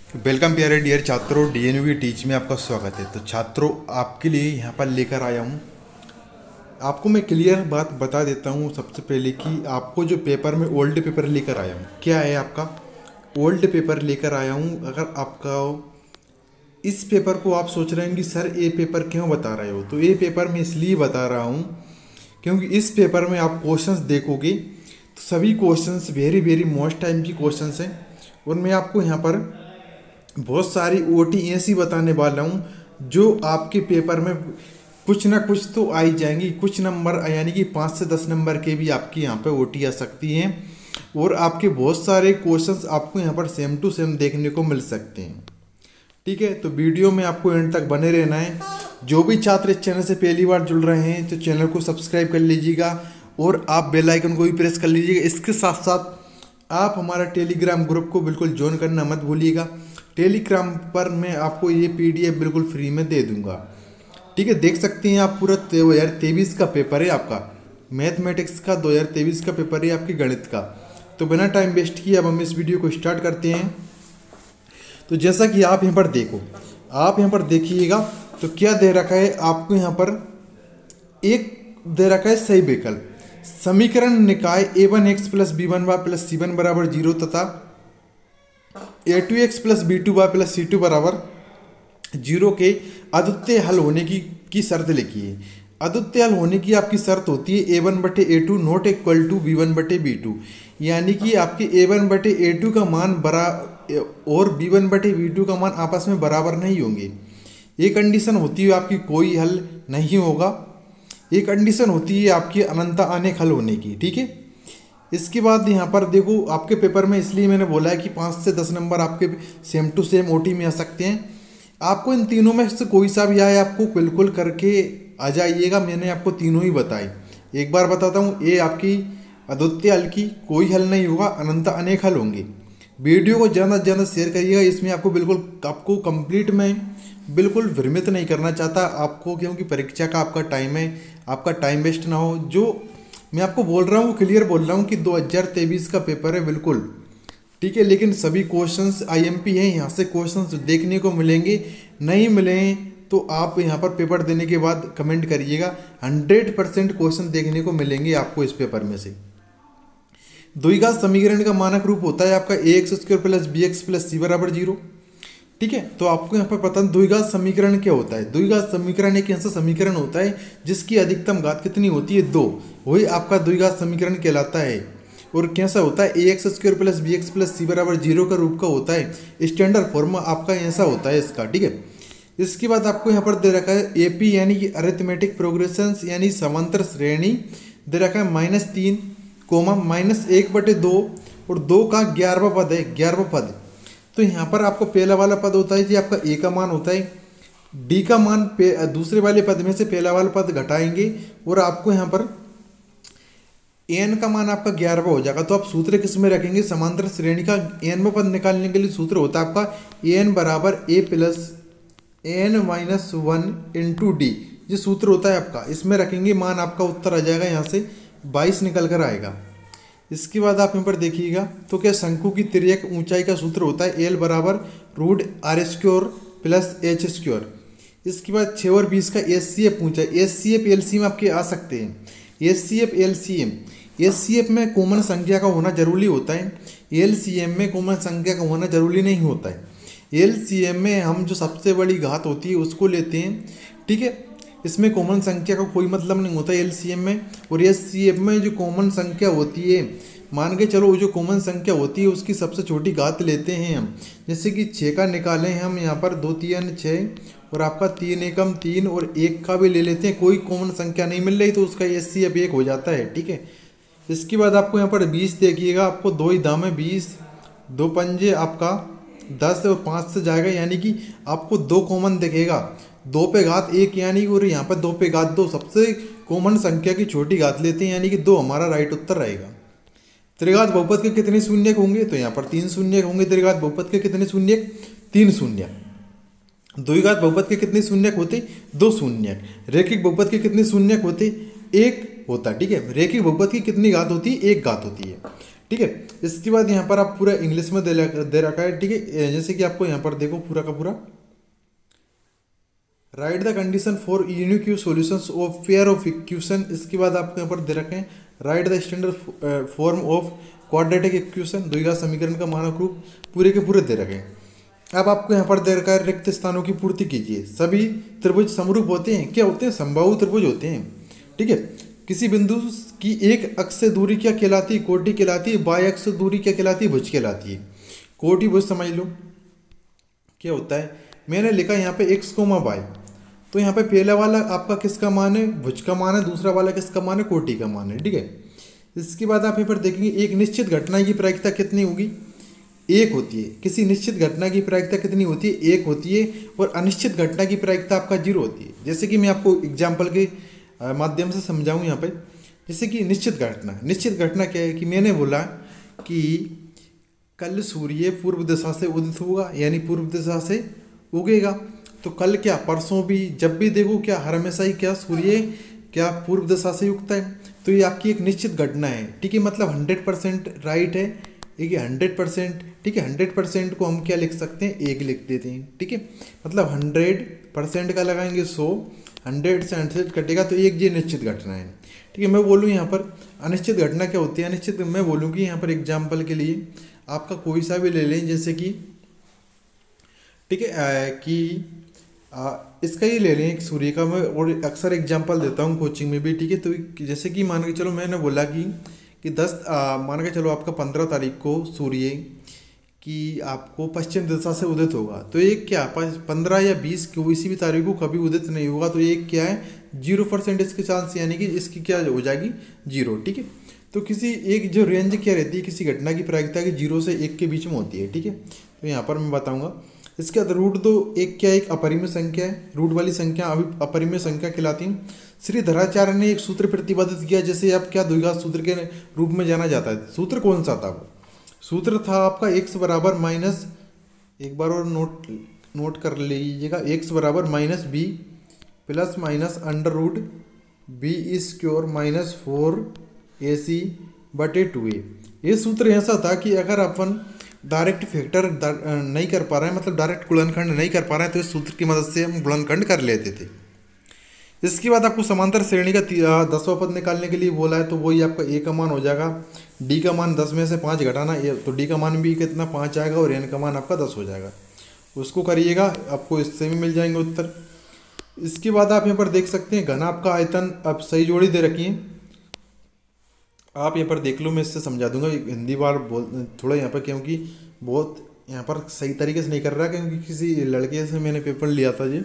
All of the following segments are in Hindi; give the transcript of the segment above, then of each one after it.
वेलकम प्यारे डियर छात्रों, डीएनवी टीच में आपका स्वागत है। तो छात्रों, आपके लिए यहाँ पर लेकर आया हूँ। आपको मैं क्लियर बात बता देता हूँ सबसे पहले कि आपको जो पेपर में ओल्ड पेपर लेकर आया हूँ, क्या है आपका ओल्ड पेपर लेकर आया हूँ। अगर आपका इस पेपर को आप सोच रहे हैं कि सर ये पेपर क्यों बता रहे हो, तो ये पेपर मैं इसलिए बता रहा हूँ क्योंकि इस पेपर में आप क्वेश्चंस देखोगे तो सभी questions very very most time की क्वेश्चंस हैं। और मैं आपको यहाँ पर बहुत सारी ओटी ऐसी बताने वाला हूँ जो आपके पेपर में कुछ ना कुछ तो आ ही जाएंगी। कुछ नंबर यानी कि 5 से 10 नंबर के भी आपकी यहाँ पे ओटी आ सकती हैं। और आपके बहुत सारे क्वेश्चंस आपको यहाँ पर सेम टू सेम देखने को मिल सकते हैं। ठीक है, तो वीडियो में आपको एंड तक बने रहना है। जो भी छात्र इस चैनल से पहली बार जुड़ रहे हैं तो चैनल को सब्सक्राइब कर लीजिएगा और आप बेल आइकन को भी प्रेस कर लीजिएगा। इसके साथ साथ आप हमारा टेलीग्राम ग्रुप को बिल्कुल ज्वाइन करना मत भूलिएगा। टेलीग्राम पर मैं आपको ये पीडीएफ बिल्कुल फ्री में दे दूंगा। ठीक है, देख सकते हैं आप पूरा 2023 का पेपर है आपका मैथमेटिक्स का, 2023 का पेपर है आपके गणित का। तो बिना टाइम वेस्ट किए अब हम इस वीडियो को स्टार्ट करते हैं। तो जैसा कि आप यहाँ पर देखो, आप यहाँ पर देखिएगा तो क्या दे रखा है आपको। यहाँ पर एक दे रखा है सही विकल्प, समीकरण निकाय a1x plus b1y plus c1 बराबर 0 तथा a2x plus b2y plus c2 बराबर 0 के अद्वितीय हल होने की शर्त लिखिए। अद्वितीय हल होने की आपकी शर्त होती है a1 बटे a2 not equal to b1 बटे b2, यानी कि आपके a1 बटे a2 का मान और b1 बटे b2 का मान आपस में बराबर नहीं होंगे। ये कंडीशन होती है आपकी कोई हल नहीं होगा। ये कंडीशन होती है आपकी अनंत अनेक हल होने की। ठीक है, इसके बाद यहाँ पर देखो आपके पेपर में, इसलिए मैंने बोला है कि 5 से 10 नंबर आपके सेम टू सेम ओटी में आ सकते हैं। आपको इन तीनों में से कोई सा भी आए आपको बिल्कुल करके आ जाइएगा। मैंने आपको तीनों ही बताए, एक बार बताता हूँ। ये आपकी अद्वितीय हल की कोई हल नहीं होगा, अनंत अनेक हल होंगे। वीडियो को ज़्यादा से ज़्यादा शेयर करिएगा। इसमें आपको कंप्लीट में बिल्कुल भ्रमित नहीं करना चाहता आपको, क्योंकि परीक्षा का आपका टाइम है, आपका टाइम वेस्ट ना हो। जो मैं आपको बोल रहा हूँ क्लियर बोल रहा हूँ कि 2023 का पेपर है बिल्कुल। ठीक है, लेकिन सभी क्वेश्चंस आईएमपी हैं, यहाँ से क्वेश्चंस देखने को मिलेंगे। नहीं मिले तो आप यहाँ पर पेपर देने के बाद कमेंट करिएगा। 100% क्वेश्चन देखने को मिलेंगे आपको इस पेपर में से। द्विघात समीकरण का मानक रूप होता है आपका ax² plus bx plus c बराबर 0। ठीक है, तो आपको यहाँ पर पता है द्विघात समीकरण क्या होता है। द्विघात समीकरण एक ऐसा समीकरण होता है जिसकी अधिकतम घात कितनी होती है, 2। वही आपका द्विघात समीकरण कहलाता है। और कैसा होता है, ax² plus bx plus c बराबर 0 का रूप का होता है। स्टैंडर्ड फॉर्म आपका ऐसा होता है इसका। ठीक है, इसके बाद आपको यहाँ पर दे रखा है AP यानी कि अरिथमेटिक प्रोग्रेशन यानी समांतर श्रेणी दे रखा है -3 कोमा -1 बटे 2 और 2 का 11वां पद है, 11वां पद। तो यहाँ पर आपको पहला वाला पद होता है जी आपका a का मान होता है, d का मान दूसरे वाले पद में से पहला वाला पद घटाएंगे और आपको यहाँ पर n का मान आपका 11वां हो जाएगा। तो आप सूत्र किस में रखेंगे, समांतर श्रेणी का nवां पद निकालने के लिए सूत्र होता है आपका n बराबर a plus n minus 1 into D. ये सूत्र होता है आपका, इसमें रखेंगे मान, आपका उत्तर आ जाएगा यहाँ से 22 निकल कर आएगा। इसके बाद आप यहाँ पर देखिएगा तो क्या शंकु की तिर्यक ऊंचाई का सूत्र होता है L बराबर √r² प्लस h²। इसके बाद 6 और 20 का SCF पूछा है। SCF LCM आपके आ सकते हैं। SCF LCM, SCF में कॉमन संख्या का होना जरूरी होता है, LCM में कॉमन संख्या का होना जरूरी नहीं होता है। LCM में हम जो सबसे बड़ी घात होती है उसको लेते हैं। ठीक है, इसमें कॉमन संख्या का कोई मतलब नहीं होता LCM में। और SCF में जो कॉमन संख्या होती है, मान के चलो जो कॉमन संख्या होती है उसकी सबसे छोटी घात लेते हैं हम। जैसे कि 6 का निकालें हम यहाँ पर 2 3 6 और आपका 3 एकम 3 और 1 का भी ले लेते हैं। कोई कॉमन संख्या नहीं मिल रही तो उसका SCF 1 हो जाता है। ठीक है, इसके बाद आपको यहाँ पर 20 देखिएगा, आपको 2 ही दाम है 20, 2 पंजे आपका 10 और 5 से जाएगा, यानी कि आपको 2 कॉमन दिखेगा। 2 पे घात 1 यानी, और यहाँ पर 2 पे घात 2, सबसे कॉमन संख्या की छोटी घात लेते हैं, यानी कि 2 हमारा राइट उत्तर रहेगा। त्रिघात बहुपद के कितने शून्यक होंगे, तो यहाँ पर 3 शून्यक होंगे। त्रिघात बहुपद के कितने शून्यक, 3 शून्यक। द्विघात बहुपद के कितने शून्यक होते, 2 शून्यक। रैखिक बहुपद के कितने शून्यक होते, 1 होता। ठीक है, रैखिक बहुपद की कितनी घात होती है, 1 घात होती है। ठीक है। इसके बाद यहाँ पर आप पूरा इंग्लिश में दे रखा है, ठीक है। जैसे कि आपको यहाँ पर देखो पूरा का पूरा, right the condition for unique solutions of pair of equation. इसके बाद आपको यहाँ पर दे रखे हैं right the standard form of quadratic equation, द्विघात समीकरण का मानक रूप, पूरे के पूरे दे रखे हैं। अब आपको यहाँ पर दे रखा है रिक्त स्थानों की पूर्ति कीजिए। सभी त्रिभुज समरूप होते हैं, क्या होते हैं, समबाहु त्रिभुज होते हैं, ठीक है। किसी बिंदु की एक अक्ष से दूरी क्या कहलाती है, कोटि कहलाती है। बाह्य अक्ष से दूरी क्या कहलाती है, भुज कहलाती है। कोटि भुज समझ लो क्या होता है। मैंने लिखा यहाँ पे x, y, तो यहाँ पे पहला वाला आपका किसका मान है, भुज का मान है, दूसरा वाला किसका मान है, कोटि का मान है, ठीक है। इसके बाद आप यहाँ पर देखेंगे एक निश्चित घटना की प्रायिकता कितनी होगी, एक होती है। किसी निश्चित घटना की प्रायिकता कितनी होती है, एक होती है। और अनिश्चित घटना की प्रायिकता आपका 0 होती है। जैसे कि मैं आपको एग्जाम्पल के माध्यम से समझाऊँ यहाँ पे। जैसे कि निश्चित घटना क्या है कि मैंने बोला कि कल सूर्य पूर्व दिशा से उदित होगा, यानी पूर्व दिशा से उगेगा। तो कल क्या, परसों भी, जब भी देखो क्या, हर हमेशा ही क्या सूर्य क्या पूर्व दिशा से उगता है। तो ये आपकी एक निश्चित घटना है, ठीक है। मतलब 100% राइट है, ठीक है, 100%, ठीक है। 100% को हम क्या लिख सकते हैं, एक लिख देते हैं, ठीक है। मतलब 100% का लगाएंगे 100, 100 से 100 कटेगा तो एक ये निश्चित घटना है, ठीक है। मैं बोलूँ यहाँ पर अनिश्चित घटना क्या होती है। अनिश्चित मैं बोलूँगी यहाँ पर एग्जाम्पल के लिए आपका कोई सा भी ले लें, जैसे कि, ठीक है, कि इसका ही ले लें एक सूर्य का। मैं और अक्सर एग्जाम्पल देता हूँ कोचिंग में भी, ठीक है। तो जैसे कि मान के चलो मैंने बोला कि 10 मान के चलो आपका 15 तारीख को सूर्य कि आपको पश्चिम दिशा से उदित होगा। तो एक क्या 15 या 20 किसी भी तारीख को कभी उदित नहीं होगा। तो एक क्या है 0% इसके चांस, यानी कि इसकी क्या हो जाएगी 0, ठीक है। तो किसी एक जो रेंज क्या रहती है किसी घटना की प्रायिकता की 0 से 1 के बीच में होती है, ठीक है। तो यहाँ पर मैं बताऊँगा। इसके बाद रूट 2 एक क्या, एक अपरिमेय संख्या है। रूट वाली संख्या अपरिमेय संख्या कहलाती है। श्री धराचार्य ने एक सूत्र प्रतिपादित किया, जैसे आप क्या द्विघात सूत्र के रूप में जाना जाता है। सूत्र कौन सा था, वो सूत्र था आपका x बराबर माइनस, एक बार और नोट कर लीजिएगा, x बराबर minus B plus minus under root B square minus 4ac बटे 2a। ये सूत्र ऐसा था कि अगर अपन डायरेक्ट फैक्टर नहीं कर पा रहे हैं, मतलब डायरेक्ट गुणनखंड नहीं कर पा रहे हैं, तो इस सूत्र की मदद से हम गुणनखंड कर लेते थे। इसके बाद आपको समांतर श्रेणी का 10वां पद निकालने के लिए बोला है। तो वही आपका a का मान हो जाएगा, d का मान 10 में से 5 घटाना, तो d का मान भी कितना 5 आएगा, और n का मान आपका 10 हो जाएगा। उसको करिएगा, आपको इससे भी मिल जाएंगे उत्तर। इसके बाद आप यहाँ पर देख सकते हैं घन आपका आयतन, अब सही जोड़ी दे रखी है। आप यहाँ पर देख लो, मैं इससे समझा दूंगा। हिंदी बार बोल थोड़ा यहाँ पर, क्योंकि बहुत यहाँ पर सही तरीके से नहीं कर रहा, क्योंकि किसी लड़के से मैंने पेपर लिया था जी,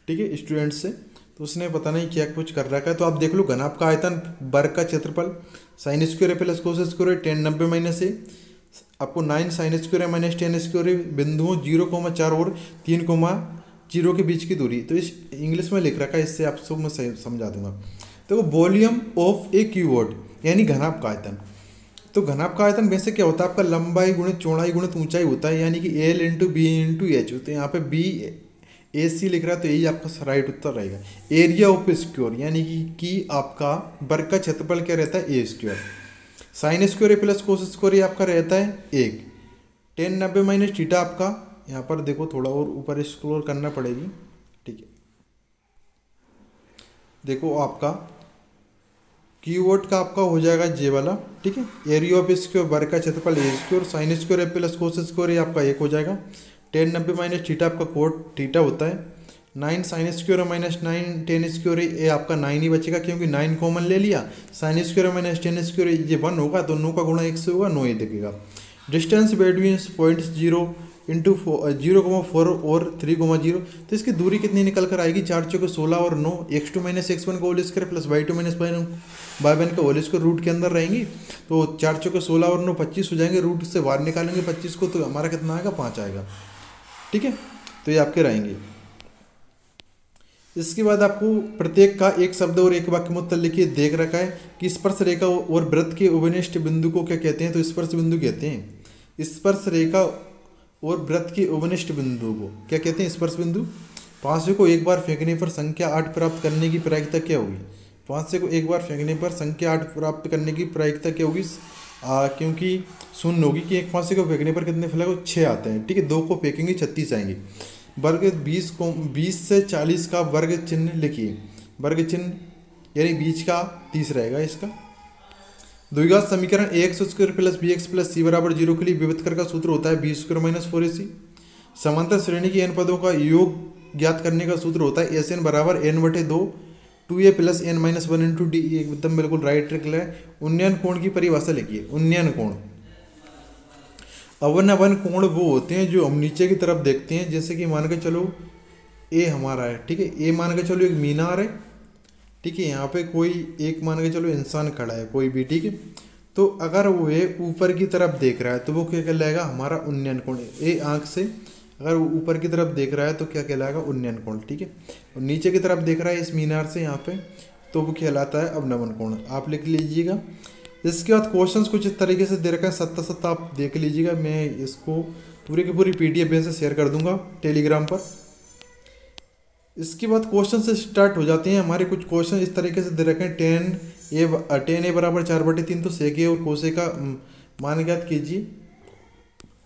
ठीक है, स्टूडेंट से, तो उसने पता नहीं क्या कुछ कर रखा है। तो आप देख लो घन आपका आयतन, वर्ग का क्षेत्रफल, साइन स्क्वायर है प्लस कोस स्क्वायर है, 10 90 माइनस है, आपको 9 साइन स्क्वायर है माइनस 10 स्क्वायर है, बिंदुओं 0,4 और 3,0 के बीच की दूरी। तो इस इंग्लिश में लिख रखा है, इससे आप सब मैं समझा दूंगा। तो वॉल्यूम ऑफ ए क्यूबॉइड यानी घनाभ का आयतन। तो घनाभ का आयतन वैसे क्या होता है आपका, लंबाई गुणित चौड़ाई गुणित ऊंचाई होता है, यानी कि L into B into H होते हैं। यहाँ पे बी ए सी लिख रहा है, तो यही आपका राइट उत्तर रहेगा। एरिया ऑफ स्क्वायर यानी कि आपका वर्ग का क्षेत्रफल क्या रहता है, A square. Sine square plus cos square आपका रहता है 1। 10 90 माइनस थीटा आपका, यहाँ पर देखो थोड़ा और ऊपर स्क्रॉल करना पड़ेगी, ठीक है। देखो आपका कीवर्ड का आपका हो जाएगा जे वाला, ठीक है। एरिया ऑफ स्क्वायर वर्ग का क्षेत्रफल A square, sine square plus cos square आपका 1 हो जाएगा। 10 90 माइनस थीटा आपका कोट थीटा होता है। 9 साइन स्क्वायर माइनस 9 10 स्क्वायर ये आपका 9 ही बचेगा, क्योंकि 9 कॉमन ले लिया। साइन स्क्वायर माइनस 10 स्क्वायर ये 1 होगा, तो 9 का गुणा 1 से होगा, 9 ही दिखेगा। डिस्टेंस बिटवीन पॉइंट्स 0 इंटू 0,4 और 3,0। तो इसकी दूरी कितनी निकल कर आएगी, 4 चौके 16 और 9, x2 माइनस x1 का whole square plus y2 minus y1 का होल स्क्वायर रूट के अंदर रहेंगी। तो 4 चौके 16 और 9 25 हो जाएंगे, रूट से बाहर निकालेंगे 25 को, तो हमारा कितना आएगा 5 आएगा, ठीक है। तो ये आपके रहेंगे। इसके बाद आपको प्रत्येक का एक शब्द और एक वाक्य में उत्तर लिखिए। देख रखा है कि स्पर्श रेखा और वृत्त के उभयनिष्ठ बिंदु को क्या कहते हैं, तो स्पर्श बिंदु कहते हैं। स्पर्श रेखा और वृत्त के उभयनिष्ठ बिंदु को क्या कहते हैं, स्पर्श बिंदु। पांचवे को एक बार फेंकने पर संख्या 8 प्राप्त करने की प्रायिकता क्या होगी। पांचवे को एक बार फेंकने पर संख्या 8 प्राप्त करने की प्रायिकता क्या होगी, क्योंकि शून्य होगी कि एक फांसी को फेंकने पर कितने फल आएंगे, 6 आते हैं। ठीक है, 2 को फेंकेंगे 36 आएंगे। वर्ग 20 से 40 का वर्ग चिन्ह लिखिए। वर्ग चिन्ह यानी बीच का 30 रहेगा इसका। द्विघात समीकरण ax² plus bx plus c बराबर 0 के लिए विभक्तकर का सूत्र होता है b² माइनस 4ac। समांतर श्रेणी की n पदों का योग ज्ञात करने का सूत्र होता है sn बराबर n/2 2a plus n minus 1 into D. एकदम बिल्कुल राइट ट्रिक है। उन्नयन कोण की परिभाषा लिखिए। उन्नयन कोण, अवन कोण वो होते हैं जो हम नीचे की तरफ देखते हैं। जैसे कि मान के चलो ए हमारा है, ठीक है, ए मान के चलो एक मीनार है, ठीक है, यहाँ पे कोई एक मान के चलो इंसान खड़ा है कोई भी, ठीक है। तो अगर वो ऊपर की तरफ देख रहा है तो वो क्या कहलाएगा, हमारा उन्नयन कोण। ए आंख से अगर वो ऊपर की तरफ देख रहा है तो क्या कहलाएगा, उन्नयन कोण, ठीक है। और नीचे की तरफ देख रहा है इस मीनार से यहाँ पे, तो वो कहलाता है अवनमन कोण। आप लिख लीजिएगा। इसके बाद क्वेश्चंस कुछ इस तरीके से दे रखा है, 7 आप देख लीजिएगा। मैं इसको पूरी की पूरी PDF से शेयर कर दूंगा टेलीग्राम पर। इसके बाद क्वेश्चन से स्टार्ट हो जाते हैं हमारे। कुछ क्वेश्चन इस तरीके से दे रखे हैं, tan a बराबर 4/3, तो सेक ए और कोसे का मान ज्ञात कीजिए।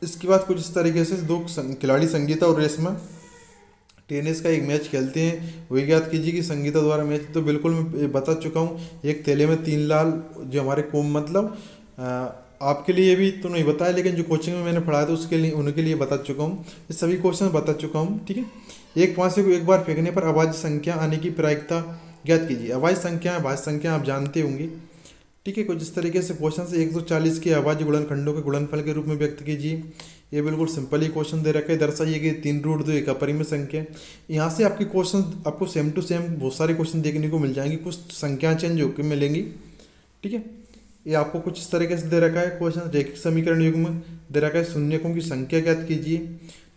इसके बाद कुछ इस तरीके से 2 खिलाड़ी संगीता और रेशमा टेनिस का एक मैच खेलते हैं, वही ज्ञात कीजिए कि संगीता द्वारा मैच। तो बिल्कुल मैं बता चुका हूँ। एक थैले में 3 लाल, जो हमारे कोम मतलब आपके लिए भी तो नहीं बताया, लेकिन जो कोचिंग में मैंने पढ़ाया था उसके लिए उनके लिए बता चुका हूँ। ये सभी क्वेश्चन बता चुका हूँ, ठीक है। एक फांसी को एक बार फेंकने पर अभाज्य संख्या आने की प्रायिकता ज्ञात कीजिए। अभाज्य संख्या भाज्य संख्या आप जानते होंगे, ठीक है। कुछ इस तरीके से क्वेश्चन से 140 के अभाज्य गुणनखंडों के गुणनफल के रूप में व्यक्त कीजिए। ये बिल्कुल सिंपल ही क्वेश्चन दे रखे हैं। दर्शाइए कि 3√2 एक अपरिमेय संख्या। यहाँ से आपके क्वेश्चन आपको सेम टू सेम बहुत सारे क्वेश्चन देखने को मिल जाएंगे। कुछ संख्या चेंज होकर मिलेंगी, ठीक है। ये आपको कुछ इस तरीके से दे रखा है क्वेश्चन। रैखिक समीकरण युग्म में दे रखा है, शून्यकों की संख्या ज्ञात कीजिए।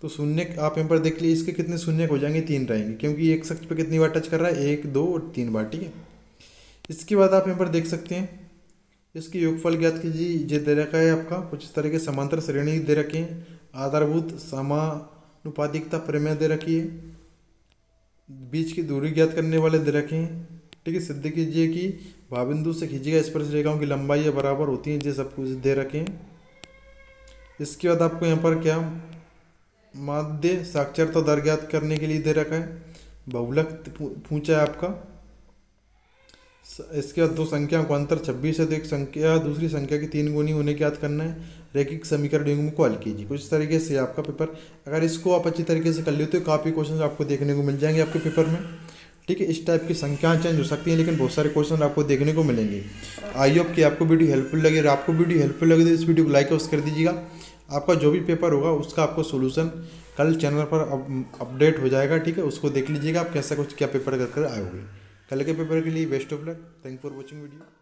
तो शून्य आप यहाँ पर देख लीजिए, इसके कितने शून्य हो जाएंगे, 3 रहेंगे, क्योंकि एक शख्स पे कितनी बार टच कर रहा है, 1 2 और 3 बार, ठीक है। इसके बाद आप यहाँ पर देख सकते हैं, इसकी योगफल ज्ञात कीजिए। ये दे रखा है आपका कुछ इस तरीके समांतर श्रेणी दे रखे हैं। आधारभूत समानुपातिकता प्रमेय दे रखी है। बीच की दूरी ज्ञात करने वाले दे रखे हैं, ठीक है। सिद्ध कीजिए कि भाबिंदु से खींचेगा स्पर्श रेखाओं की लंबाई या बराबर होती है। ये सब कुछ दे रखे हैं। इसके बाद आपको यहाँ पर क्या माध्य साक्षरता दर ज्ञात करने के लिए दे रखा है। बहुलक पूछा है आपका। इसके बाद 2 संख्याओं को अंतर 26 है, तो एक संख्या दूसरी संख्या की 3 गुनी होने ज्ञात करना है। रैखिक समीकरण युग्म को हल कीजिए। कुछ इस तरीके से आपका पेपर, अगर इसको आप अच्छी तरीके से कर लेते हो, काफ़ी क्वेश्चन आपको देखने को मिल जाएंगे आपके पेपर में, ठीक है। इस टाइप की संख्याएं चेंज हो सकती हैं, लेकिन बहुत सारे क्वेश्चन आपको देखने को मिलेंगे। आई होप कि आपको वीडियो हेल्पफुल लगे। अगर आपको वीडियो हेल्पफुल लगे तो इस वीडियो को लाइक और कर दीजिएगा। आपका जो भी पेपर होगा उसका आपको सोल्यूशन कल चैनल पर अपडेट हो जाएगा, ठीक है। उसको देख लीजिएगा आप कैसा कुछ क्या पेपर कर आओगे। कल के पेपर के लिए best of luck. Thank for watching video.